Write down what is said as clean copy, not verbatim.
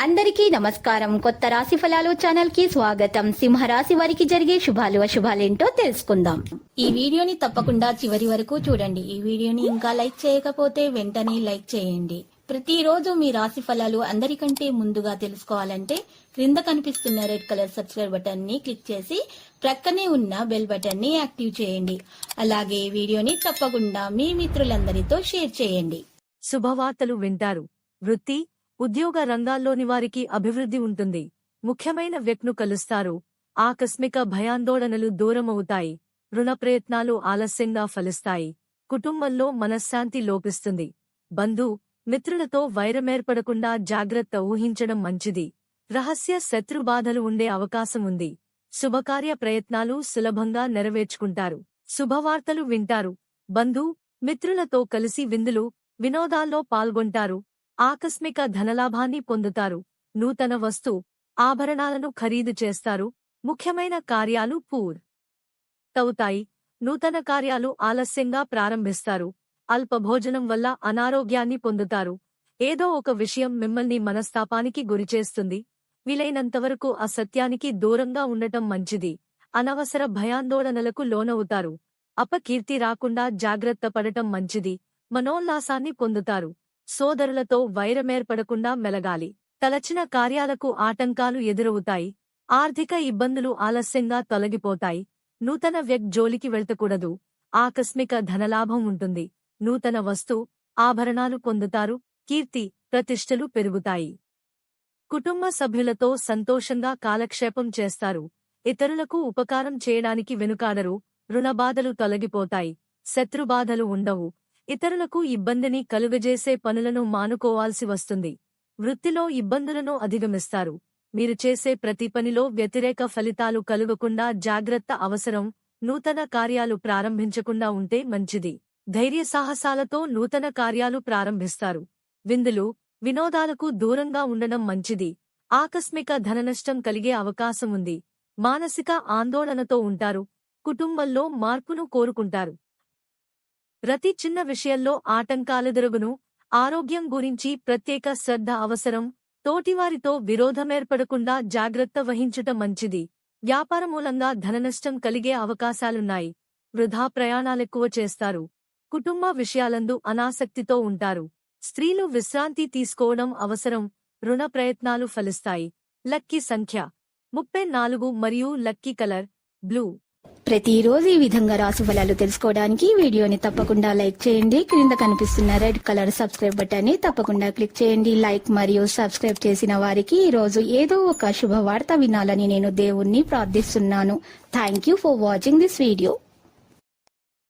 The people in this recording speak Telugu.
అందరికీ నమస్కారం. కొత్త రాశి ఫలాలు ఛానల్ కి స్వాగతం. సింహరాశి వారికి జరిగే శుభాలు అశుభాలేంటో తెలుసుకుందాం. ఈ వీడియోని తప్పకుండా చివరి వరకు చూడండి. ఈ వీడియోని ఇంకా లైక్ చేయకపోతే వెంటనే లైక్ చేయండి. ప్రతిరోజు మీ రాశి ఫలాలు అందరికంటే ముందుగా తెలుసుకోవాలంటే క్రింద కనిపిస్తున్న రెడ్ కలర్ సబ్స్క్రైబ్ బటన్ ని క్లిక్ చేసి ప్రక్కనే ఉన్న బెల్ బటన్ ని యాక్టివ్ చేయండి. అలాగే వీడియోని తప్పకుండా మీ మిత్రులందరితో షేర్ చేయండి. శుభవార్తలు వింటారు. వృత్తి, ఉద్యోగ రంగాల్లోని వారికి అభివృద్ధి ఉంటుంది. ముఖ్యమైన వ్యక్తిను కలుస్తారు. ఆకస్మిక భయాందోళనలు దూరమవుతాయి. రుణ ప్రయత్నాలు ఆలస్యంగా ఫలిస్తాయి. కుటుంబంలో మనశ్శాంతి లోపిస్తుంది. బంధు, మిత్రులతో వైరమేర్పడకుండా జాగ్రత్త ఊహించడం మంచిది. రహస్య శత్రుబాధలు ఉండే అవకాశం ఉంది. శుభకార్య ప్రయత్నాలు సులభంగా నెరవేర్చుకుంటారు. శుభవార్తలు వింటారు. బంధు, మిత్రులతో కలిసి విందులు, వినోదాల్లో పాల్గొంటారు. ఆకస్మిక ధనలాభాన్ని పొందుతారు. నూతన వస్తు, ఆభరణాలను ఖరీదు చేస్తారు. ముఖ్యమైన కార్యాలు పూర్తవుతాయి. నూతన కార్యాలు ఆలస్యంగా ప్రారంభిస్తారు. అల్పభోజనం వల్ల అనారోగ్యాన్ని పొందుతారు. ఏదో ఒక విషయం మిమ్మల్ని మనస్తాపానికి గురిచేస్తుంది. వీలైనంతవరకు అసత్యానికి దూరంగా ఉండటం మంచిది. అనవసర భయాందోళనలకు లోనవుతారు. అపకీర్తి రాకుండా జాగ్రత్త పడటం మంచిది. మనోల్లాసాన్ని పొందుతారు. సోదరులతో వైరమేర్పడకుండా మెలగాలి. తలచిన కార్యాలకు ఆటంకాలు ఎదురవుతాయి. ఆర్థిక ఇబ్బందులు ఆలస్యంగా తొలగిపోతాయి. నూతన వ్యక్తి జోలికి వెళ్తకూడదు. ఆకస్మిక ధనలాభం ఉంటుంది. నూతన వస్తు, ఆభరణాలు పొందుతారు. కీర్తి, ప్రతిష్టలు పెరుగుతాయి. కుటుంబ సభ్యులతో సంతోషంగా కాలక్షేపం చేస్తారు. ఇతరులకు ఉపకారం చేయడానికి వెనుకాడరు. రుణబాధలు తొలగిపోతాయి. శత్రుబాధలు ఉండవు. ఇతరులకు ఇబ్బందిని కలుగజేసే పనులను మానుకోవాల్సి వస్తుంది. వృత్తిలో ఇబ్బందులను అధిగమిస్తారు. మీరు చేసే ప్రతి పనిలో వ్యతిరేక ఫలితాలు కలుగకుండా జాగ్రత్త అవసరం. నూతన కార్యాలు ప్రారంభించకుండా ఉంటే మంచిది. ధైర్యసాహసాలతో నూతన కార్యాలు ప్రారంభిస్తారు. విందులు, వినోదాలకు దూరంగా ఉండడం మంచిది. ఆకస్మిక ధననష్టం కలిగే అవకాశం ఉంది. మానసిక ఆందోళనతో ఉంటారు. కుటుంబంలో మార్పును కోరుకుంటారు. ప్రతి చిన్న విషయంలో ఆటంకాలెదురుగును. ఆరోగ్యం గురించి ప్రత్యేక శ్రద్ధ అవసరం. తోటివారితో విరోధమేర్పడకుండా జాగ్రత్త వహించుట మంచిది. వ్యాపారమూలంగా ధననష్టం కలిగే అవకాశాలున్నాయి. వృధా ప్రయాణాలెక్కువ చేస్తారు. కుటుంబ విషయాలందు అనాసక్తితో ఉంటారు. స్త్రీలు విశ్రాంతి తీసుకోవడం అవసరం. రుణ ప్రయత్నాలు ఫలిస్తాయి. లక్కీ సంఖ్య 34 మరియు లక్కీ కలర్ బ్లూ. ప్రతిరోజు ఈ విధంగా రాశి ఫలాలు తెలుసుకోవడానికి వీడియోని తప్పకుండా లైక్ చేయండి. క్రింద కనిపిస్తున్న రెడ్ కలర్ సబ్స్క్రైబ్ బటన్ ని తప్పకుండా క్లిక్ చేయండి. లైక్ మరియు సబ్స్క్రైబ్ చేసిన వారికి ఈ రోజు ఏదో ఒక శుభవార్త వినాలని నేను దేవుణ్ణి ప్రార్థిస్తున్నాను. Thank you for watching this video.